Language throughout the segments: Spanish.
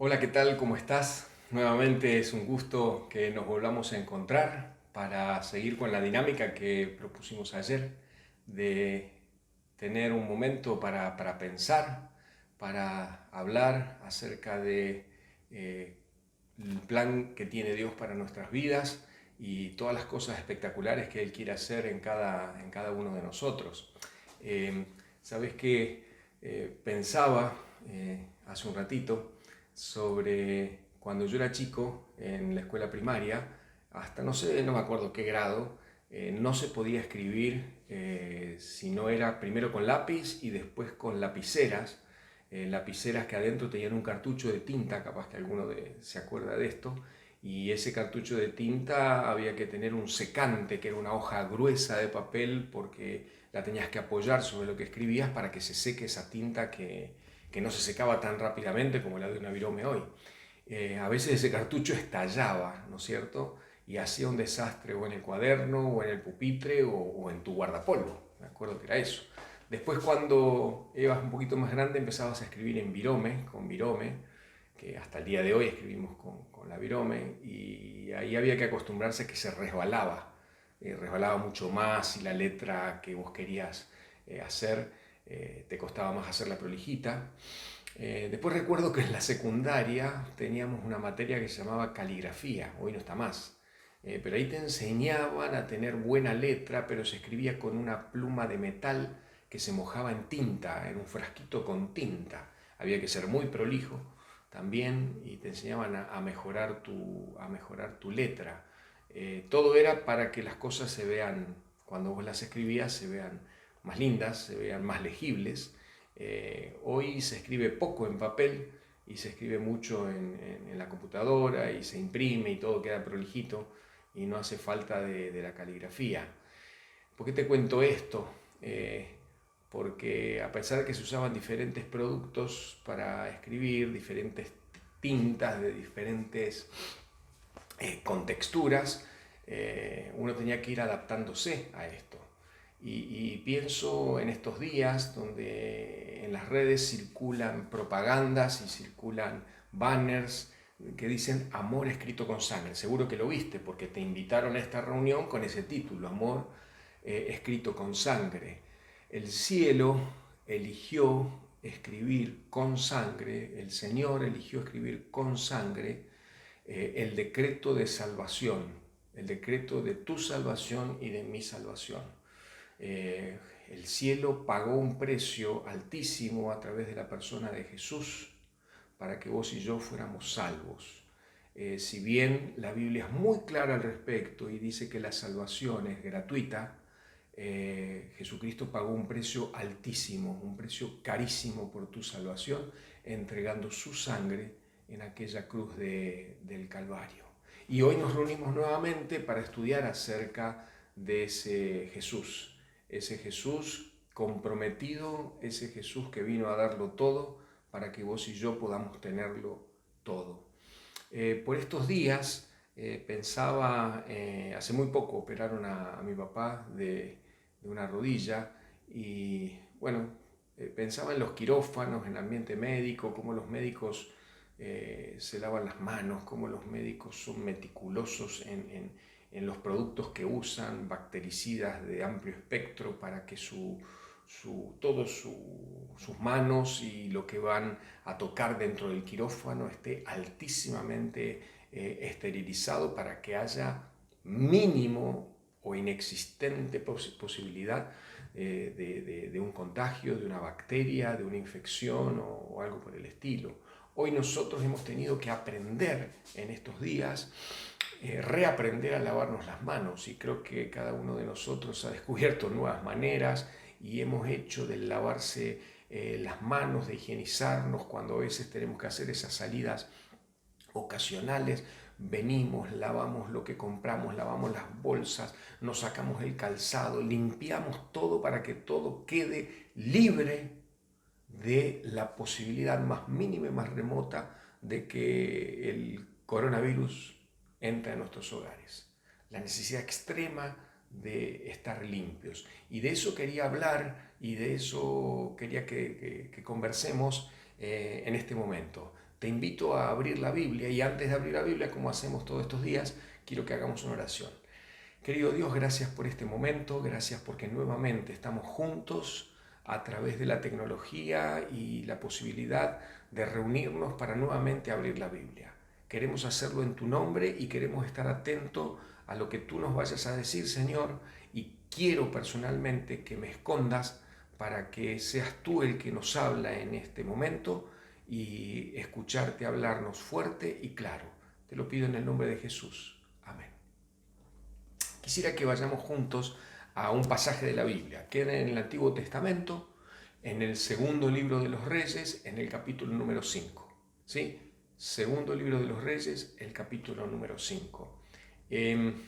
Hola, ¿qué tal? ¿Cómo estás? Nuevamente es un gusto que nos volvamos a encontrar para seguir con la dinámica que propusimos ayer de tener un momento para pensar, para hablar acerca de el plan que tiene Dios para nuestras vidas y todas las cosas espectaculares que Él quiere hacer en cada uno de nosotros. Eh, Sabes que pensaba hace un ratito sobre cuando yo era chico en la escuela primaria, hasta no sé, no me acuerdo qué grado, no se podía escribir si no era primero con lápiz y después con lapiceras, lapiceras que adentro tenían un cartucho de tinta, capaz que se acuerda de esto, y ese cartucho de tinta había que tener un secante, que era una hoja gruesa de papel, porque la tenías que apoyar sobre lo que escribías para que se seque esa tinta que no se secaba tan rápidamente como la de una virome hoy. A veces ese cartucho estallaba, ¿no es cierto? Y hacía un desastre o en el cuaderno, o en el pupitre, o en tu guardapolvo. Me acuerdo que era eso. Después, cuando ibas un poquito más grande, empezabas a escribir en virome, con virome, que hasta el día de hoy escribimos con la virome, y ahí había que acostumbrarse a que se resbalaba, resbalaba mucho más y la letra que vos querías hacer te costaba más hacerla prolijita. Después recuerdo que en la secundaria teníamos una materia que se llamaba caligrafía, hoy no está más. Pero ahí te enseñaban a tener buena letra, pero se escribía con una pluma de metal que se mojaba en tinta, en un frasquito con tinta. Había que ser muy prolijo también y te enseñaban a mejorar tu letra. Todo era para que las cosas se vean, cuando vos las escribías, se vean más lindas, se vean más legibles. Hoy se escribe poco en papel y se escribe mucho en la computadora y se imprime y todo queda prolijito y no hace falta de la caligrafía. ¿Por qué te cuento esto? Porque a pesar de que se usaban diferentes productos para escribir, diferentes tintas de diferentes con texturas, uno tenía que ir adaptándose a esto. Y pienso en estos días donde en las redes circulan propagandas y circulan banners que dicen amor escrito con sangre. Seguro que lo viste porque te invitaron a esta reunión con ese título, amor escrito con sangre. El cielo eligió escribir con sangre, el Señor eligió escribir con sangre el decreto de salvación, el decreto de tu salvación y de mi salvación. El cielo pagó un precio altísimo a través de la persona de Jesús para que vos y yo fuéramos salvos. Si bien la Biblia es muy clara al respecto y dice que la salvación es gratuita, Jesucristo pagó un precio altísimo, un precio carísimo por tu salvación, entregando su sangre en aquella cruz del Calvario. Y hoy nos reunimos nuevamente para estudiar acerca de ese Jesús comprometido, ese Jesús que vino a darlo todo para que vos y yo podamos tenerlo todo. Por estos días pensaba, hace muy poco operaron a mi papá de una rodilla y bueno, pensaba en los quirófanos, en el ambiente médico, cómo los médicos se lavan las manos, cómo los médicos son meticulosos en los productos que usan, bactericidas de amplio espectro para que sus manos y lo que van a tocar dentro del quirófano esté altísimamente esterilizado para que haya mínimo o inexistente posibilidad de un contagio, de una bacteria, de una infección o algo por el estilo. Hoy nosotros hemos tenido que aprender en estos días, reaprender a lavarnos las manos y creo que cada uno de nosotros ha descubierto nuevas maneras y hemos hecho del lavarse las manos, de higienizarnos cuando a veces tenemos que hacer esas salidas ocasionales, venimos, lavamos lo que compramos, lavamos las bolsas, nos sacamos el calzado, limpiamos todo para que todo quede libre de la posibilidad más mínima y más remota de que el coronavirus entre a nuestros hogares. La necesidad extrema de estar limpios. Y de eso quería hablar y de eso quería que conversemos en este momento. te invito a abrir la Biblia y antes de abrir la Biblia, como hacemos todos estos días, quiero que hagamos una oración. Querido Dios, gracias por este momento, gracias porque nuevamente estamos juntos a través de la tecnología y la posibilidad de reunirnos para nuevamente abrir la Biblia. Queremos hacerlo en tu nombre y queremos estar atentos a lo que tú nos vayas a decir, Señor, y quiero personalmente que me escondas para que seas tú el que nos habla en este momento y escucharte hablarnos fuerte y claro. Te lo pido en el nombre de Jesús. Amén. Quisiera que vayamos juntos a un pasaje de la Biblia, que era en el Antiguo Testamento, en el segundo libro de los Reyes, en el capítulo número 5. ¿Sí? Segundo libro de los Reyes, el capítulo número 5. En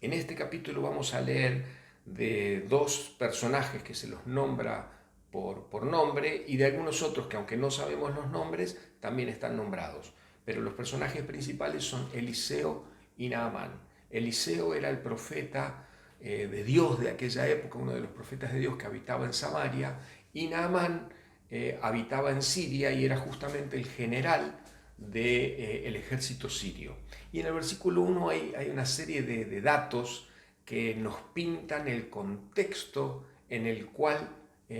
este capítulo vamos a leer de dos personajes que se los nombra por nombre y de algunos otros que aunque no sabemos los nombres, también están nombrados. Pero los personajes principales son Eliseo y Naamán. Eliseo era el profeta de Dios de aquella época, uno de los profetas de Dios que habitaba en Samaria, y Naamán habitaba en Siria y era justamente el general del ejército sirio. Y en el versículo 1 hay una serie de datos que nos pintan el contexto en el cual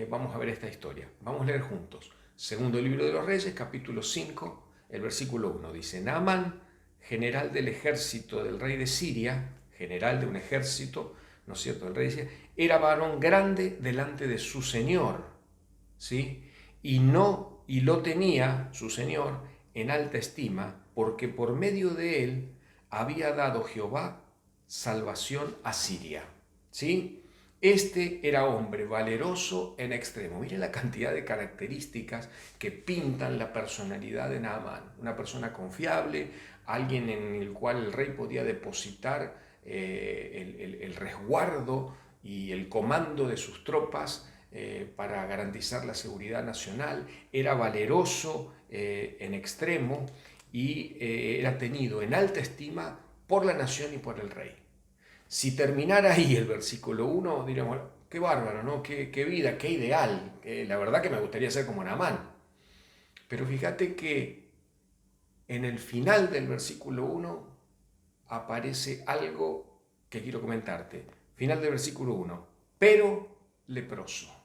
vamos a ver esta historia. Vamos a leer juntos. Segundo libro de los Reyes, capítulo 5, el versículo 1. Dice, Naamán, general del ejército del rey de Siria, general de un ejército, ¿no es cierto?, del rey de Siria, era varón grande delante de su señor, ¿sí? Y lo tenía su señor en alta estima, porque por medio de él había dado Jehová salvación a Siria, ¿sí? Este era hombre valeroso en extremo. Miren la cantidad de características que pintan la personalidad de Naamán. Una persona confiable, alguien en el cual el rey podía depositar el resguardo y el comando de sus tropas para garantizar la seguridad nacional. Era valeroso en extremo y era tenido en alta estima por la nación y por el rey. Si terminara ahí el versículo 1, diríamos, qué bárbaro, ¿no? Qué vida, qué ideal. La verdad que me gustaría ser como Naamán. Pero fíjate que en el final del versículo 1 aparece algo que quiero comentarte. Final del versículo 1, pero leproso.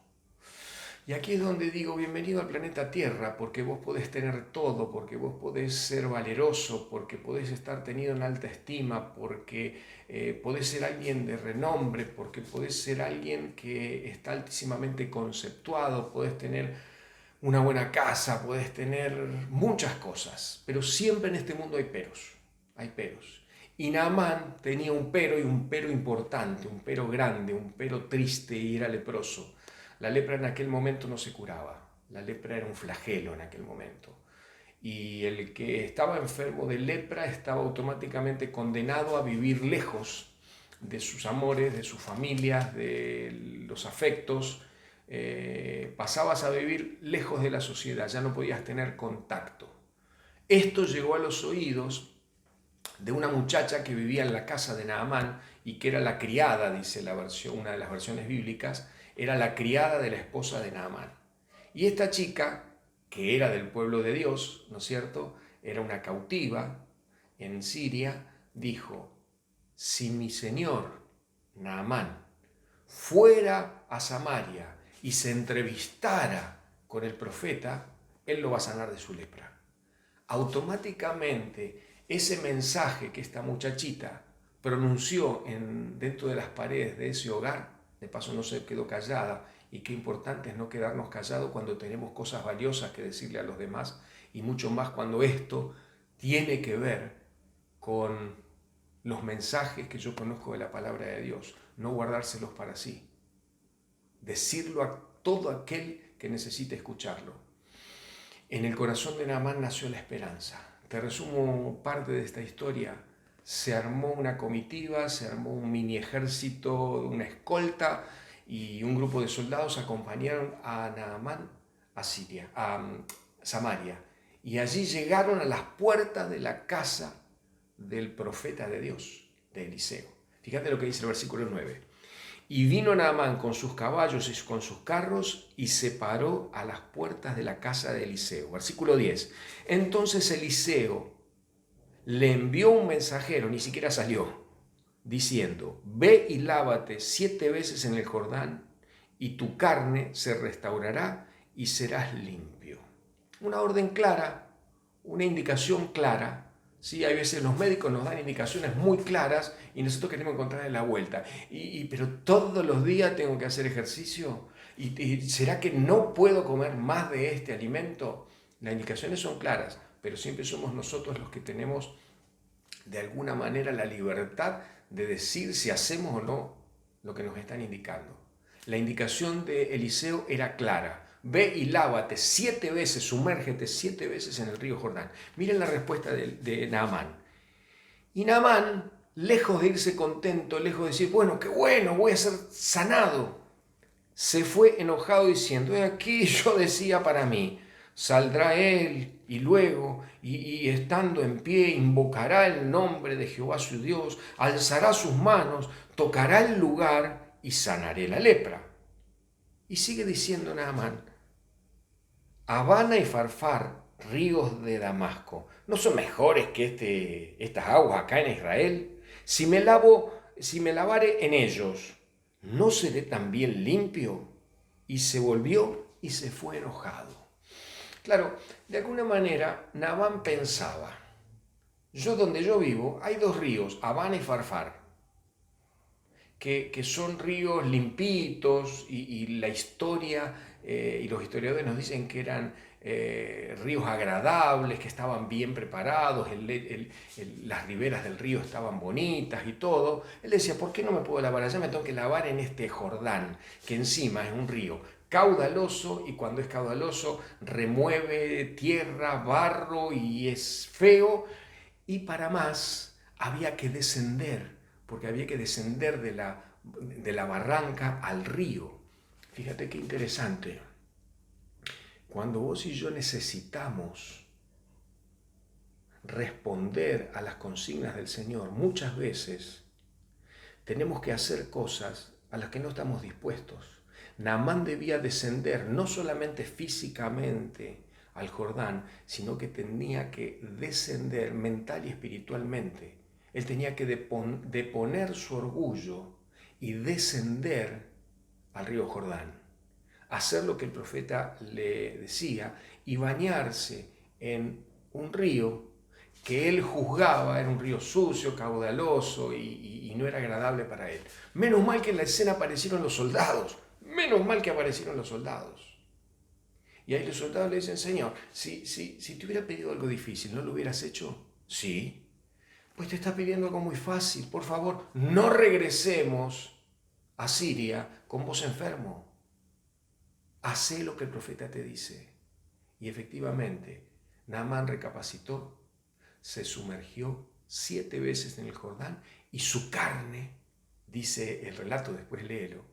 Y aquí es donde digo, bienvenido al planeta Tierra, porque vos podés tener todo, porque vos podés ser valeroso, porque podés estar tenido en alta estima, porque podés ser alguien de renombre, porque podés ser alguien que está altísimamente conceptuado, podés tener una buena casa, podés tener muchas cosas, pero siempre en este mundo hay peros, hay peros. Y Naamán tenía un pero y un pero importante, un pero grande, un pero triste y era leproso. La lepra en aquel momento no se curaba, la lepra era un flagelo en aquel momento. Y el que estaba enfermo de lepra estaba automáticamente condenado a vivir lejos de sus amores, de sus familias, de los afectos. Pasabas a vivir lejos de la sociedad, ya no podías tener contacto. Esto llegó a los oídos de una muchacha que vivía en la casa de Naamán y que era la criada, dice la versión, una de las versiones bíblicas, era la criada de la esposa de Naamán. Y esta chica, que era del pueblo de Dios, ¿no es cierto?, era una cautiva en Siria, dijo, si mi señor Naamán fuera a Samaria y se entrevistara con el profeta, él lo va a sanar de su lepra. Automáticamente, ese mensaje que esta muchachita pronunció dentro de las paredes de ese hogar, de paso no se quedó callada, y qué importante es no quedarnos callados cuando tenemos cosas valiosas que decirle a los demás, y mucho más cuando esto tiene que ver con los mensajes que yo conozco de la palabra de Dios, no guardárselos para sí, decirlo a todo aquel que necesite escucharlo. En el corazón de Naamán nació la esperanza. Te resumo parte de esta historia. Se armó una comitiva, se armó un mini ejército, una escolta, y un grupo de soldados acompañaron a Naamán a Siria, a Samaria. Y allí llegaron a las puertas de la casa del profeta de Dios, de Eliseo. Fíjate lo que dice el versículo 9. Y vino Naamán con sus caballos y con sus carros y se paró a las puertas de la casa de Eliseo. Versículo 10. Entonces Eliseo le envió un mensajero, ni siquiera salió, diciendo, ve y lávate 7 veces en el Jordán y tu carne se restaurará y serás limpio. Una orden clara, una indicación clara. Sí, hay veces los médicos nos dan indicaciones muy claras y nosotros queremos encontrarle la vuelta. Pero todos los días tengo que hacer ejercicio. ¿Y será que no puedo comer más de este alimento? Las indicaciones son claras, pero siempre somos nosotros los que tenemos de alguna manera la libertad de decir si hacemos o no lo que nos están indicando. La indicación de Eliseo era clara. Ve y lávate 7 veces, sumérgete 7 veces en el río Jordán. Miren la respuesta de Naamán. Y Naamán, lejos de irse contento, lejos de decir, bueno, qué bueno, voy a ser sanado, se fue enojado diciendo, aquí yo decía para mí, saldrá él y luego, y estando en pie, invocará el nombre de Jehová su Dios, alzará sus manos, tocará el lugar y sanaré la lepra. Y sigue diciendo Naamán, Abana y Farfar, ríos de Damasco, ¿no son mejores que estas aguas acá en Israel? Si me lavare en ellos, ¿no seré también limpio? Y se volvió y se fue enojado. Claro, de alguna manera Naamán pensaba, donde yo vivo hay 2 ríos, Abana y Farfar, que son ríos limpitos y la historia y los historiadores nos dicen que eran ríos agradables, que estaban bien preparados, las riberas del río estaban bonitas y todo. Él decía, ¿por qué no me puedo lavar allá? Me tengo que lavar en este Jordán, que encima es un río caudaloso y cuando es caudaloso remueve tierra, barro y es feo. Y para más había que descender, porque había que descender de la barranca al río. Fíjate qué interesante. Cuando vos y yo necesitamos responder a las consignas del Señor, muchas veces tenemos que hacer cosas a las que no estamos dispuestos. Naamán debía descender no solamente físicamente al Jordán, sino que tenía que descender mental y espiritualmente. Él tenía que deponer su orgullo y descender al río Jordán, hacer lo que el profeta le decía y bañarse en un río que él juzgaba, era un río sucio, caudaloso y no era agradable para él. Menos mal que en la escena aparecieron los soldados, menos mal que aparecieron los soldados. Y ahí los soldados le dicen, Señor, si te hubiera pedido algo difícil, ¿no lo hubieras hecho? Sí. Pues te está pidiendo algo muy fácil, por favor, no regresemos a Siria con vos enfermo. Hacé lo que el profeta te dice. Y efectivamente, Naamán recapacitó, se sumergió 7 veces en el Jordán y su carne, dice el relato, después léelo,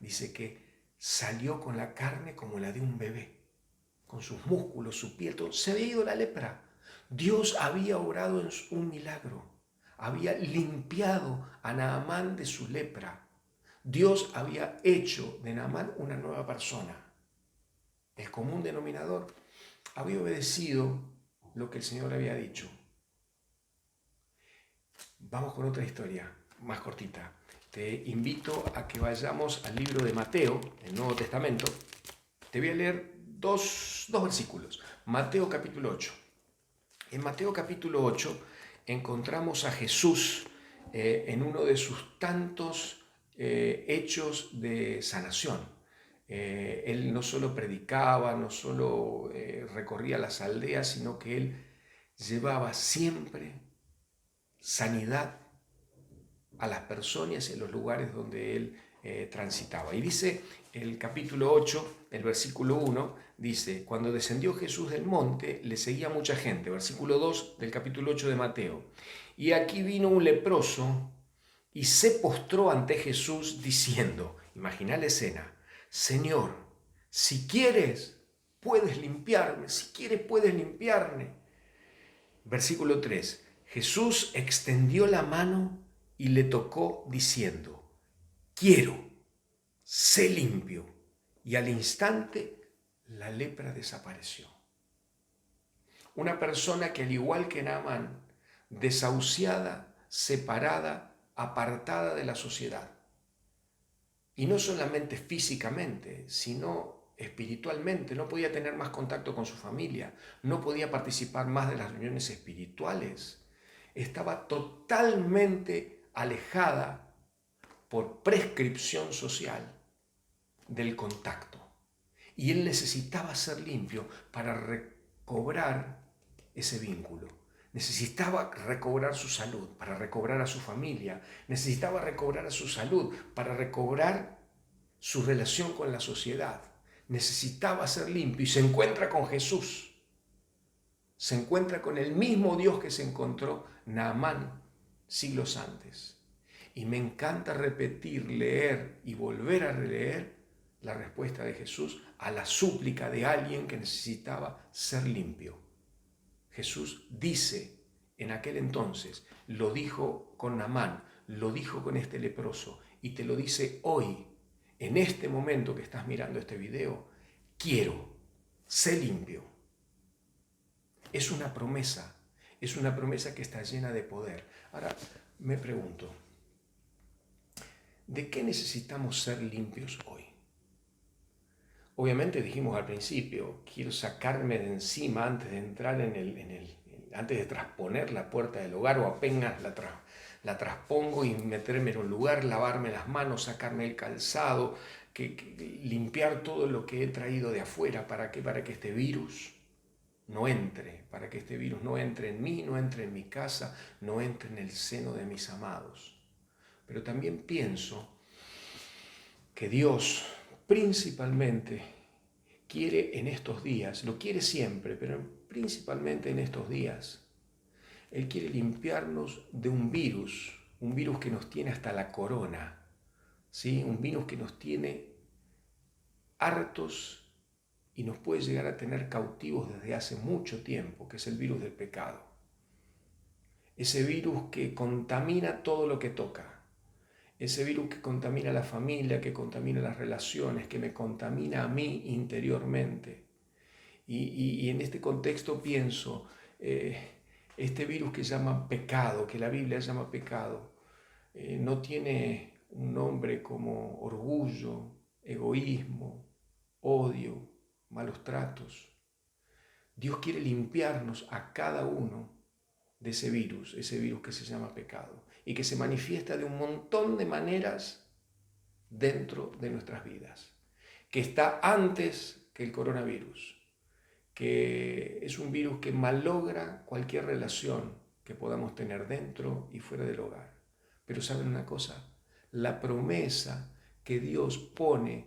dice que salió con la carne como la de un bebé, con sus músculos, su piel, todo. Se había ido la lepra. Dios había obrado en un milagro, había limpiado a Naamán de su lepra. Dios había hecho de Naamán una nueva persona. El común denominador había obedecido lo que el Señor había dicho. Vamos con otra historia más cortita. Te invito a que vayamos al libro de Mateo, el Nuevo Testamento. Te voy a leer dos versículos. Mateo capítulo 8. En Mateo capítulo 8 encontramos a Jesús en uno de sus tantos hechos de sanación. Él no solo predicaba, no solo recorría las aldeas, sino que él llevaba siempre sanidad a las personas en los lugares donde él transitaba. Y dice el capítulo 8, el versículo 1, dice, cuando descendió Jesús del monte, le seguía mucha gente. Versículo 2 del capítulo 8 de Mateo. Y aquí vino un leproso y se postró ante Jesús diciendo, imagina la escena, Señor, si quieres, puedes limpiarme, si quieres, puedes limpiarme. Versículo 3, Jesús extendió la mano y le tocó diciendo, quiero, sé limpio. Y al instante la lepra desapareció. Una persona que al igual que Naamán, desahuciada, separada, apartada de la sociedad. Y no solamente físicamente, sino espiritualmente. No podía tener más contacto con su familia, no podía participar más de las reuniones espirituales. Estaba totalmente alejada por prescripción social del contacto. Y él necesitaba ser limpio para recobrar ese vínculo. Necesitaba recobrar su salud para recobrar a su familia. Necesitaba recobrar a su salud para recobrar su relación con la sociedad. Necesitaba ser limpio y se encuentra con Jesús. Se encuentra con el mismo Dios que se encontró Naamán siglos antes. Y me encanta repetir, leer y volver a releer la respuesta de Jesús a la súplica de alguien que necesitaba ser limpio. Jesús dice en aquel entonces, lo dijo con Naamán, lo dijo con este leproso y te lo dice hoy, en este momento que estás mirando este video, quiero, sé limpio. Es una promesa que está llena de poder. Ahora me pregunto, ¿de qué necesitamos ser limpios hoy? Obviamente dijimos al principio, quiero sacarme de encima antes de entrar antes de trasponer la puerta del hogar o apenas la traspongo y meterme en un lugar, lavarme las manos, sacarme el calzado, limpiar todo lo que he traído de afuera. ¿Para qué? Para que este virus no entre, para que este virus no entre en mí, no entre en mi casa, no entre en el seno de mis amados. Pero también pienso que Dios principalmente quiere en estos días, lo quiere siempre, pero principalmente en estos días, Él quiere limpiarnos de un virus que nos tiene hasta la corona, ¿sí? Un virus que nos tiene hartos y nos puede llegar a tener cautivos desde hace mucho tiempo, que es el virus del pecado. Ese virus que contamina todo lo que toca. Ese virus que contamina la familia, que contamina las relaciones, que me contamina a mí interiormente. Y en este contexto pienso, este virus que llama pecado, que la Biblia llama pecado, no tiene un nombre como orgullo, egoísmo, odio, malos tratos. Dios quiere limpiarnos a cada uno de ese virus que se llama pecado y que se manifiesta de un montón de maneras dentro de nuestras vidas, que está antes que el coronavirus, que es un virus que malogra cualquier relación que podamos tener dentro y fuera del hogar. Pero ¿saben una cosa? La promesa que Dios pone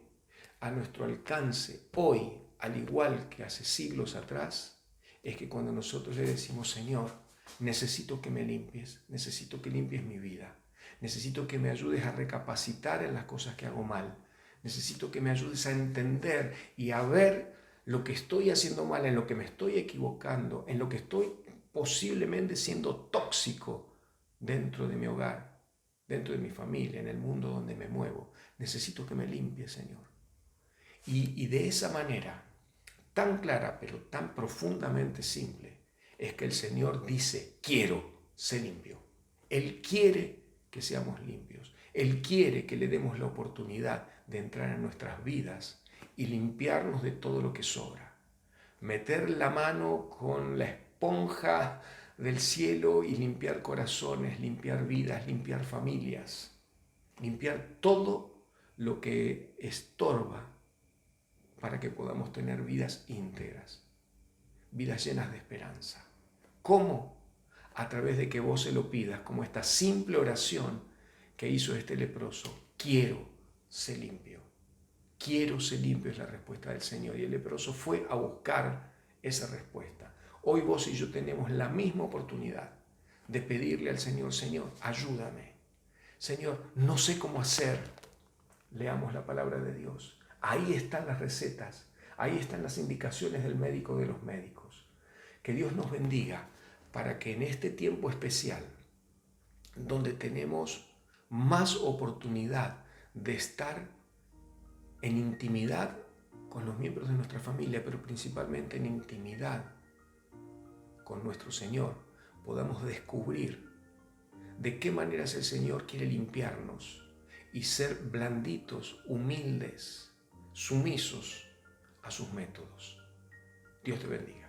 a nuestro alcance hoy, al igual que hace siglos atrás, es que cuando nosotros le decimos, Señor, necesito que me limpies, necesito que limpies mi vida, necesito que me ayudes a recapacitar en las cosas que hago mal, necesito que me ayudes a entender y a ver lo que estoy haciendo mal, en lo que me estoy equivocando, en lo que estoy posiblemente siendo tóxico dentro de mi hogar, dentro de mi familia, en el mundo donde me muevo. Necesito que me limpies, Señor. Y de esa manera, tan clara pero tan profundamente simple, es que el Señor dice, quiero ser limpio. Él quiere que seamos limpios. Él quiere que le demos la oportunidad de entrar en nuestras vidas y limpiarnos de todo lo que sobra. Meter la mano con la esponja del cielo y limpiar corazones, limpiar vidas, limpiar familias, limpiar todo lo que estorba para que podamos tener vidas íntegras, vidas llenas de esperanza. ¿Cómo? A través de que vos se lo pidas, como esta simple oración que hizo este leproso. Quiero ser limpio. Quiero ser limpio es la respuesta del Señor. Y el leproso fue a buscar esa respuesta. Hoy vos y yo tenemos la misma oportunidad de pedirle al Señor, Señor, ayúdame. Señor, no sé cómo hacer. Leamos la palabra de Dios. Ahí están las recetas. Ahí están las indicaciones del médico de los médicos. Que Dios nos bendiga para que en este tiempo especial, donde tenemos más oportunidad de estar en intimidad con los miembros de nuestra familia, pero principalmente en intimidad con nuestro Señor, podamos descubrir de qué maneras el Señor quiere limpiarnos y ser blanditos, humildes, sumisos a sus métodos. Dios te bendiga.